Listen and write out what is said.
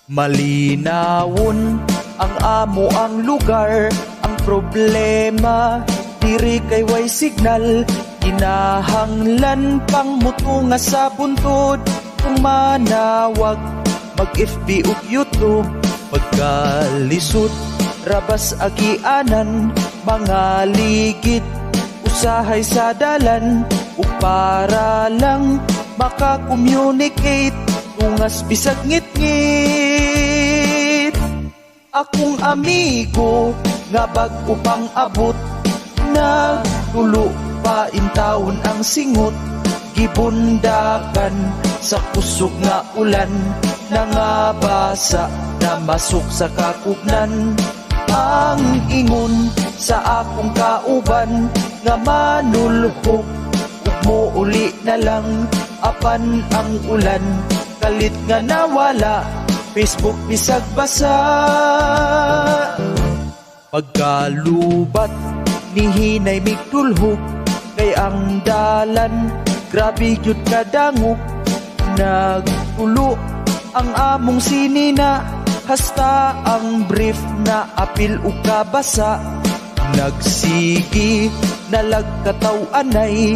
Malinawon ang amo ang lugar, ang problema diri kay way signal, kinahanglan pang mutunga sa buntod. Kung manawag mag FB ug YouTube, pagkalisod rabas agianan, mga ligid usahay sa dalan, ug para lang maka-communicate tungas bisag ngit-ngit. Akong amigo nga bag-o pang abot, nagtulo pa intawon ang singot, gibundakan sa kusog nga ulan, nangabasa na masuk sa kakugnan. Ang ingon sa akong kauban nga manulhok, ug mouli na lang apan ang ulan, kalit nga nawala Facebook bisag basa. Pagkalubat ni hinay migtulhog, kay ang dalan grabe gyud kadangog. Nagtulo ang among sinina, hasta ang brief na apil ug kabasa. Nagsigi nalagkataw anay,